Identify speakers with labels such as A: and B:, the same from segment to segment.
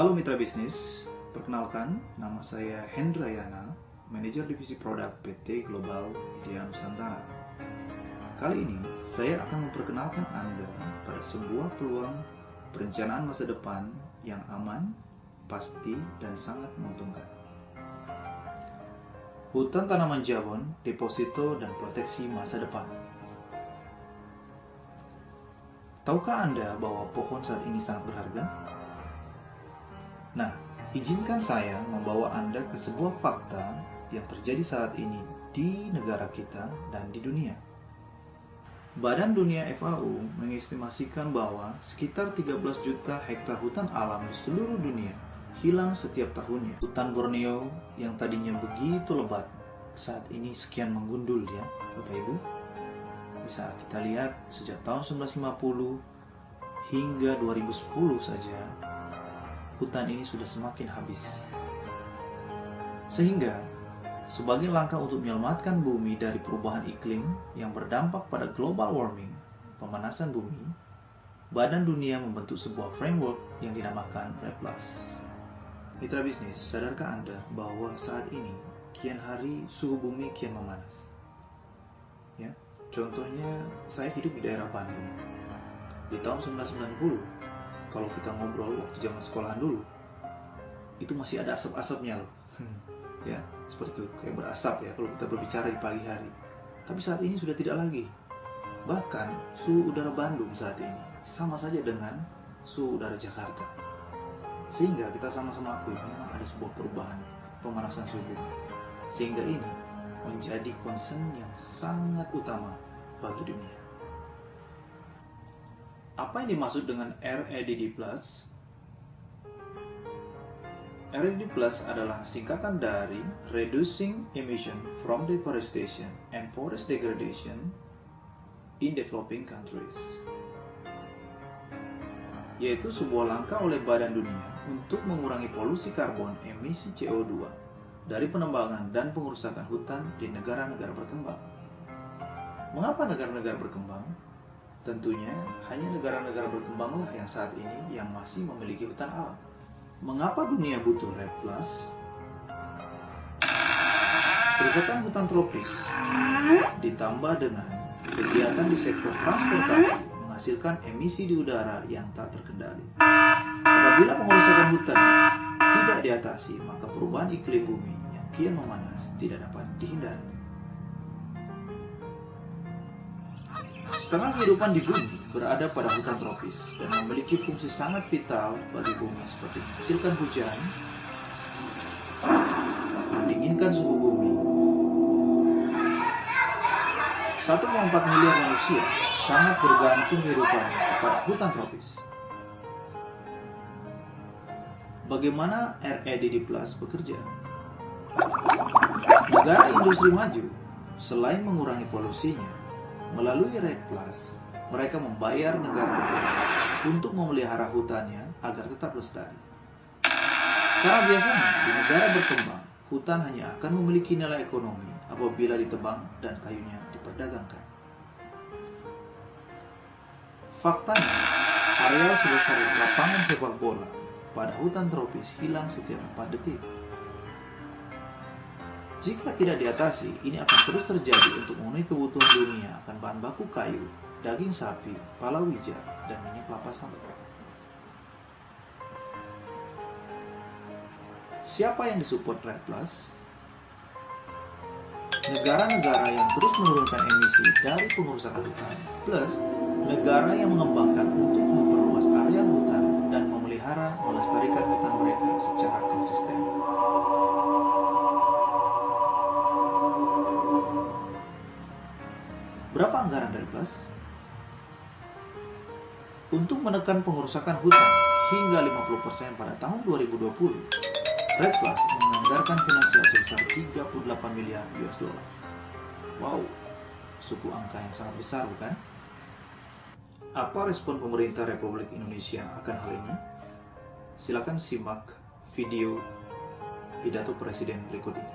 A: Halo mitra bisnis, perkenalkan nama saya Hendrayana, manajer divisi produk PT Global Idea Nusantara. Kali ini saya akan memperkenalkan Anda pada sebuah peluang perencanaan masa depan yang aman, pasti, dan sangat menguntungkan. Hutan tanaman jabon, deposito, dan proteksi masa depan. Tahukah Anda bahwa pohon saat ini sangat berharga? Nah, izinkan saya membawa Anda ke sebuah fakta yang terjadi saat ini di negara kita dan di dunia. Badan Dunia FAO mengestimasikan bahwa sekitar 13 juta hektar hutan alam di seluruh dunia hilang setiap tahunnya. Hutan Borneo yang tadinya begitu lebat saat ini sekian menggundul ya, Bapak Ibu. Bisa kita lihat sejak tahun 1950 hingga 2010 saja hutan ini sudah semakin habis. Sehingga, sebagai langkah untuk menyelamatkan bumi dari perubahan iklim yang berdampak pada global warming, pemanasan bumi, Badan Dunia membentuk sebuah framework yang dinamakan REDD+. Mitra bisnis, sadarkah Anda bahwa saat ini, kian hari suhu bumi kian memanas? Ya, contohnya, saya hidup di daerah Bandung. Di tahun 1990, kalau kita ngobrol waktu zaman sekolahan dulu, itu masih ada asap-asapnya loh. Ya, seperti itu, kayak berasap ya kalau kita berbicara di pagi hari. Tapi saat ini sudah tidak lagi. Bahkan suhu udara Bandung saat ini sama saja dengan suhu udara Jakarta. Sehingga kita sama-sama akui memang ada sebuah perubahan pemanasan suhu bumi. Sehingga ini menjadi concern yang sangat utama bagi dunia. Apa yang dimaksud dengan REDD+? REDD+ adalah singkatan dari Reducing Emission from Deforestation and Forest Degradation in Developing Countries, yaitu sebuah langkah oleh Badan Dunia untuk mengurangi polusi karbon emisi CO2 dari penebangan dan pengerusakan hutan di negara-negara berkembang. Mengapa negara-negara berkembang? Tentunya hanya negara-negara berkembanglah yang saat ini yang masih memiliki hutan alam. Mengapa dunia butuh REDD+? Kerusakan hutan tropis ditambah dengan kegiatan di sektor transportasi menghasilkan emisi di udara yang tak terkendali. Apabila pengerusakan hutan tidak diatasi, maka perubahan iklim bumi yang kian memanas tidak dapat dihindari. Setengah kehidupan di bumi berada pada hutan tropis dan memiliki fungsi sangat vital bagi bumi seperti menghasilkan hujan, mendinginkan suhu bumi. 1,4 miliar manusia sangat bergantung kehidupan kepada hutan tropis. Bagaimana REDD+ bekerja? Negara industri maju, selain mengurangi polusinya, melalui REDD+, mereka membayar negara berkembang untuk memelihara hutannya agar tetap lestari. Karena biasanya di negara berkembang, hutan hanya akan memiliki nilai ekonomi apabila ditebang dan kayunya diperdagangkan. Faktanya, areal sebesar lapangan sepak bola pada hutan tropis hilang setiap 4 detik. Jika tidak diatasi, ini akan terus terjadi untuk memenuhi kebutuhan dunia akan bahan baku kayu, daging sapi, palawija, dan minyak kelapa sawit. Siapa yang disupport REDD+? Negara-negara yang terus menurunkan emisi dari pengerusakan hutan, plus negara yang mengembangkan untuk memperluas area hutan dan memelihara melestarikan hutan mereka secara konsisten. Berapa anggaran REDD+? Untuk menekan pengerusakan hutan hingga 50% pada tahun 2020, REDD+ menganggarkan finansial sebesar 38 miliar US dollar. Wow, suku angka yang sangat besar bukan? Apa respon pemerintah Republik Indonesia akan hal ini? Silakan simak video pidato Presiden berikut ini.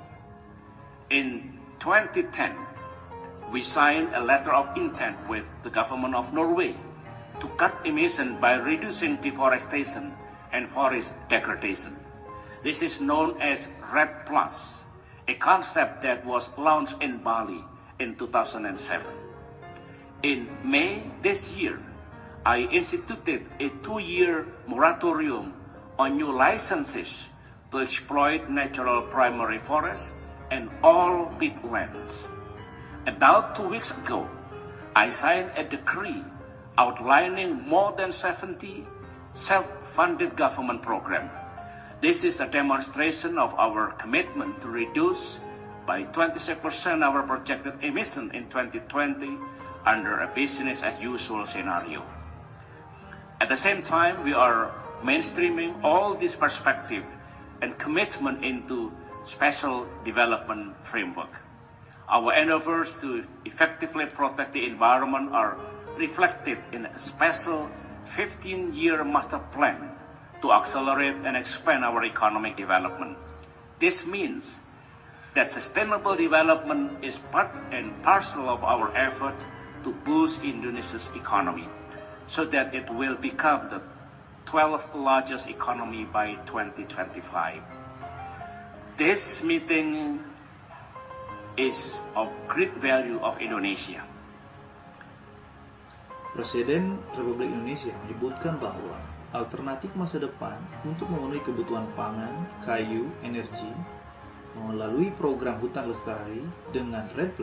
B: In 2010, we signed a letter of intent with the government of Norway to cut emission by reducing deforestation and forest degradation. This is known as REDD+, a concept that was launched in Bali in 2007. In May this year, I instituted a 2-year moratorium on new licenses to exploit natural primary forests and all peatlands. About 2 weeks ago, I signed a decree outlining more than 70 self-funded government programs. This is a demonstration of our commitment to reduce by 26% our projected emission in 2020 under a business-as-usual scenario. At the same time, we are mainstreaming all this perspective and commitment into special development framework. Our endeavors to effectively protect the environment are reflected in a special 15-year master plan to accelerate and expand our economic development. This means that sustainable development is part and parcel of our effort to boost Indonesia's economy so that it will become the 12th largest economy by 2025. This meeting is of great value of Indonesia.
A: Presiden Republik Indonesia menyebutkan bahwa alternatif masa depan untuk memenuhi kebutuhan pangan, kayu, energi melalui program hutan lestari dengan REDD+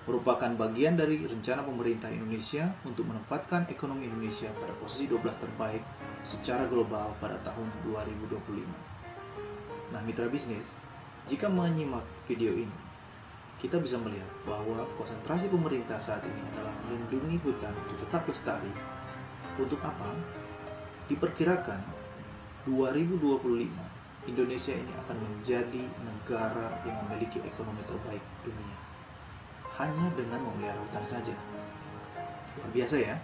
A: merupakan bagian dari rencana pemerintah Indonesia untuk menempatkan ekonomi Indonesia pada posisi 12 terbaik secara global pada tahun 2025. Nah, mitra bisnis, jika menyimak video ini, kita bisa melihat bahwa konsentrasi pemerintah saat ini adalah melindungi hutan untuk tetap lestari. Untuk apa? Diperkirakan 2025 Indonesia ini akan menjadi negara yang memiliki ekonomi terbaik dunia hanya dengan memelihara hutan saja. Luar biasa ya.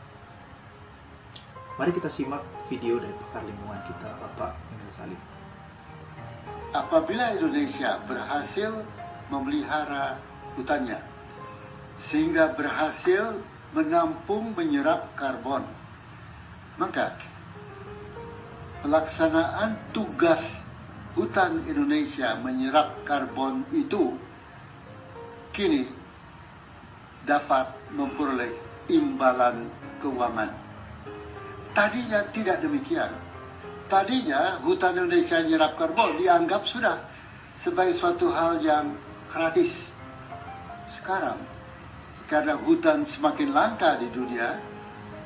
A: Mari kita simak video dari pakar lingkungan kita, Bapak Emil Salim.
C: Apabila Indonesia berhasil memelihara hutannya sehingga berhasil menampung menyerap karbon, maka pelaksanaan tugas hutan Indonesia menyerap karbon itu kini dapat memperoleh imbalan keuangan. Tadinya tidak demikian. Tadinya hutan Indonesia menyerap karbon dianggap sudah sebagai suatu hal yang gratis. Sekarang, karena hutan semakin langka di dunia,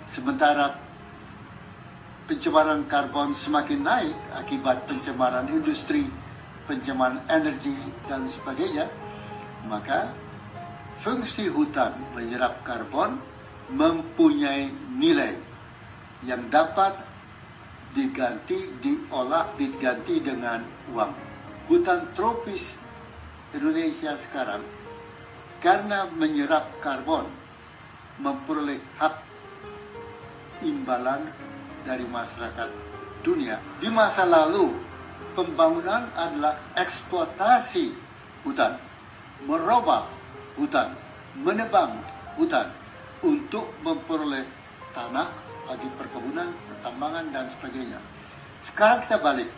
C: sementara pencemaran karbon semakin naik akibat pencemaran industri, pencemaran energi, dan sebagainya, maka fungsi hutan menyerap karbon mempunyai nilai yang dapat diganti dengan uang. Hutan tropis Indonesia sekarang karena menyerap karbon memperoleh hak imbalan dari masyarakat dunia. Di masa lalu, pembangunan adalah eksploitasi hutan, merobah hutan, menebang hutan untuk memperoleh tanah bagi perkebunan, pertambangan, dan sebagainya. Sekarang kita balik.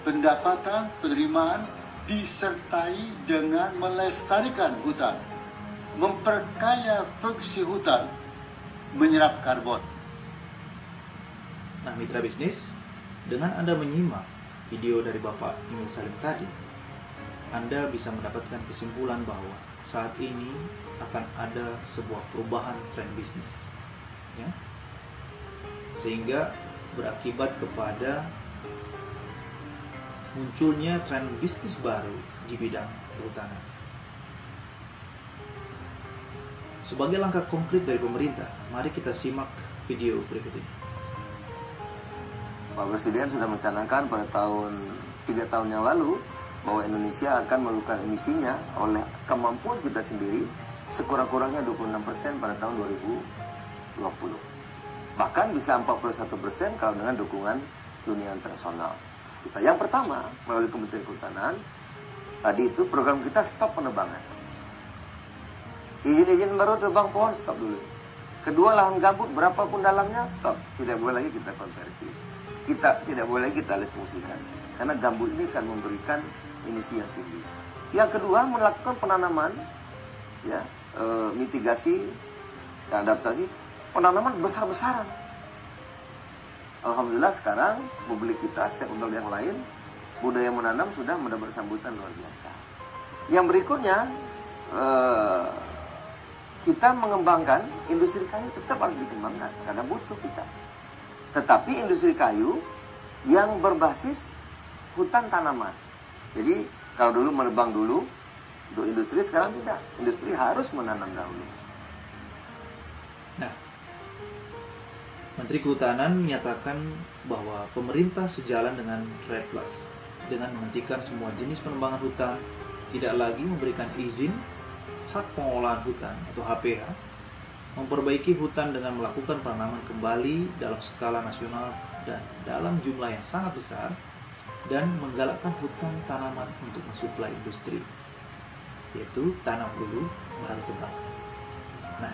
C: Pendapatan, penerimaan disertai dengan melestarikan hutan, memperkaya fungsi hutan, menyerap karbon.
A: Nah, mitra bisnis, dengan Anda menyimak video dari Bapak Emil Salim tadi, Anda bisa mendapatkan kesimpulan bahwa saat ini akan ada sebuah perubahan tren bisnis, ya, sehingga berakibat kepada munculnya tren bisnis baru di bidang kehutanan. Sebagai langkah konkret dari pemerintah, mari kita simak video berikut ini.
D: Pak Presiden sudah mencanangkan pada 3 tahun yang lalu bahwa Indonesia akan menurunkan emisinya oleh kemampuan kita sendiri sekurang-kurangnya 26% pada tahun 2020. Bahkan bisa 41% kalau dengan dukungan dunia internasional. Yang pertama, melalui Kementerian Kehutanan, tadi itu program kita stop penebangan. Izin-izin baru tebang pohon stop dulu. Kedua, lahan gambut berapapun dalamnya, stop. Tidak boleh lagi kita konversi. Tidak boleh lagi kita alih fungsikan. Karena gambut ini akan memberikan emisi yang tinggi. Yang kedua, melakukan penanaman, ya, mitigasi, dan adaptasi, penanaman besar-besaran. Alhamdulillah sekarang publik kita, stakeholder yang lain, budaya menanam sudah mendapat sambutan luar biasa. Yang berikutnya, kita mengembangkan industri kayu tetap harus dikembangkan karena butuh kita. Tetapi industri kayu yang berbasis hutan tanaman. Jadi kalau dulu menebang dulu untuk industri, sekarang tidak. Industri harus menanam dahulu.
A: Nah, Menteri Kehutanan menyatakan bahwa pemerintah sejalan dengan REDD+ dengan menghentikan semua jenis penebangan hutan, tidak lagi memberikan izin hak pengolahan hutan atau HPH, memperbaiki hutan dengan melakukan penanaman kembali dalam skala nasional dan dalam jumlah yang sangat besar, dan menggalakkan hutan tanaman untuk mensuplai industri, yaitu tanam dulu baru tebang. Nah,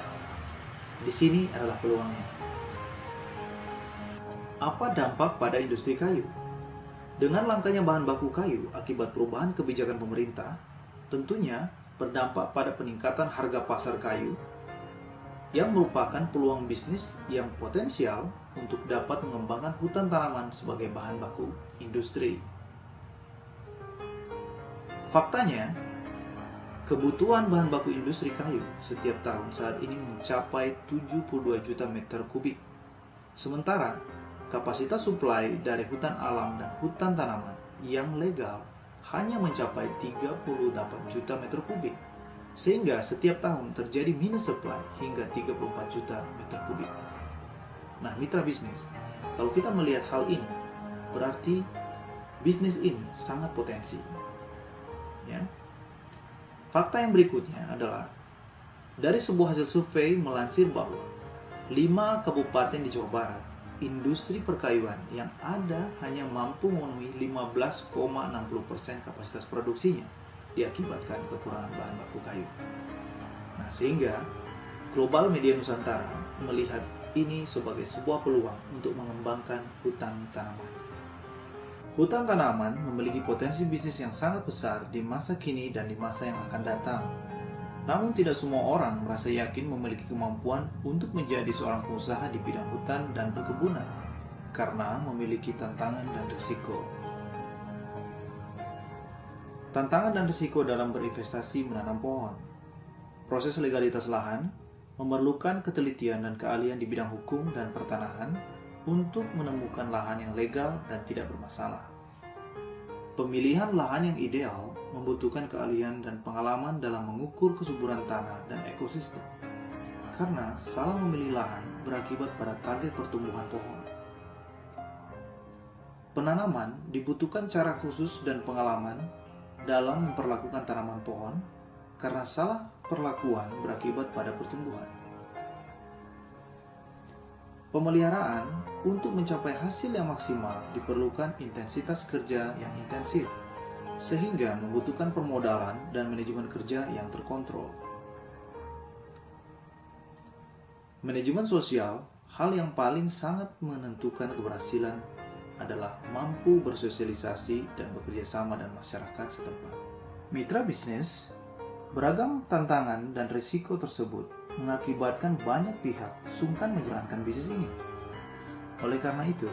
A: di sini adalah peluangnya. Apa dampak pada industri kayu? Dengan langkanya bahan baku kayu akibat perubahan kebijakan pemerintah, tentunya berdampak pada peningkatan harga pasar kayu yang merupakan peluang bisnis yang potensial untuk dapat mengembangkan hutan tanaman sebagai bahan baku industri. Faktanya, kebutuhan bahan baku industri kayu setiap tahun saat ini mencapai 72 juta meter kubik. Sementara, kapasitas suplai dari hutan alam dan hutan tanaman yang legal hanya mencapai 38 juta meter kubik, sehingga setiap tahun terjadi minus supply hingga 34 juta meter kubik. Nah, mitra bisnis, kalau kita melihat hal ini, berarti bisnis ini sangat potensi. Ya. Fakta yang berikutnya adalah dari sebuah hasil survei melansir bahwa 5 kabupaten di Jawa Barat, industri perkayuan yang ada hanya mampu memenuhi 15,60% kapasitas produksinya diakibatkan kekurangan bahan baku kayu. Nah, sehingga Global Media Nusantara melihat ini sebagai sebuah peluang untuk mengembangkan hutan tanaman. Hutan tanaman memiliki potensi bisnis yang sangat besar di masa kini dan di masa yang akan datang. Namun tidak semua orang merasa yakin memiliki kemampuan untuk menjadi seorang pengusaha di bidang hutan dan perkebunan karena memiliki tantangan dan risiko. Tantangan dan risiko dalam berinvestasi menanam pohon. Proses legalitas lahan memerlukan ketelitian dan keahlian di bidang hukum dan pertanahan untuk menemukan lahan yang legal dan tidak bermasalah. Pemilihan lahan yang ideal membutuhkan keahlian dan pengalaman dalam mengukur kesuburan tanah dan ekosistem. Karena salah memilih lahan berakibat pada target pertumbuhan pohon. Penanaman dibutuhkan cara khusus dan pengalaman dalam memperlakukan tanaman pohon, karena salah perlakuan berakibat pada pertumbuhan. Pemeliharaan untuk mencapai hasil yang maksimal diperlukan intensitas kerja yang intensif, sehingga membutuhkan permodalan dan manajemen kerja yang terkontrol. Manajemen sosial, hal yang paling sangat menentukan keberhasilan adalah mampu bersosialisasi dan bekerja sama dengan masyarakat setempat. Mitra bisnis, beragam tantangan dan risiko tersebut mengakibatkan banyak pihak sungkan menjalankan bisnis ini. Oleh karena itu,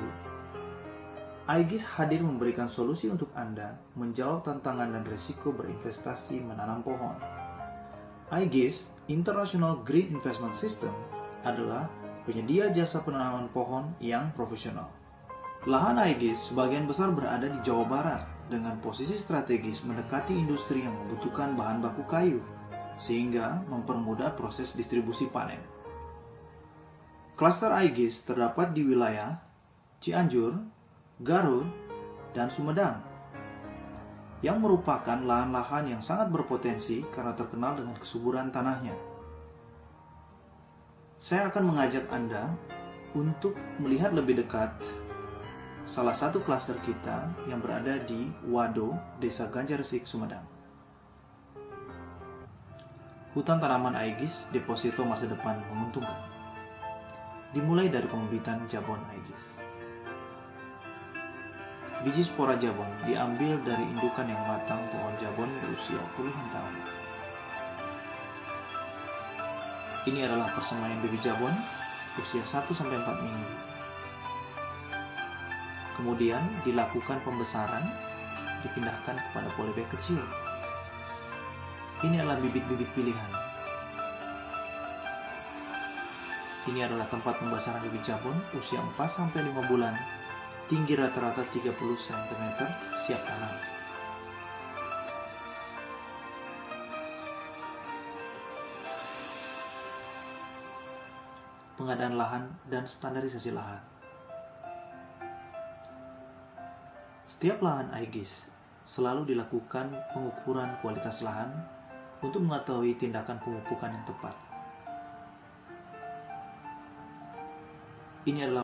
A: Aegis hadir memberikan solusi untuk Anda menjawab tantangan dan risiko berinvestasi menanam pohon. Aegis International Green Investment System adalah penyedia jasa penanaman pohon yang profesional. Lahan Aegis sebagian besar berada di Jawa Barat dengan posisi strategis mendekati industri yang membutuhkan bahan baku kayu, sehingga mempermudah proses distribusi panen. Klaster Aegis terdapat di wilayah Cianjur, Garut, dan Sumedang, yang merupakan lahan-lahan yang sangat berpotensi karena terkenal dengan kesuburan tanahnya. Saya akan mengajak Anda untuk melihat lebih dekat salah satu klaster kita yang berada di Wado, Desa Ganjaresik, Sumedang. Hutan tanaman Aegis deposito masa depan menguntungkan. Dimulai dari pembibitan jabon Aegis. Biji spora jabon diambil dari indukan yang matang pohon jabon berusia puluhan tahun. Ini adalah persemaian bibit jabon usia 1-4 minggu. Kemudian dilakukan pembesaran, dipindahkan kepada polybag kecil. Ini adalah bibit-bibit pilihan. Ini adalah tempat pembesaran bibit jabon usia 4-5 bulan, tinggi rata-rata 30 cm, siap tanam. Pengadaan lahan dan standarisasi lahan. Setiap lahan Aegis selalu dilakukan pengukuran kualitas lahan untuk mengetahui tindakan pemupukan yang tepat. Ini adalah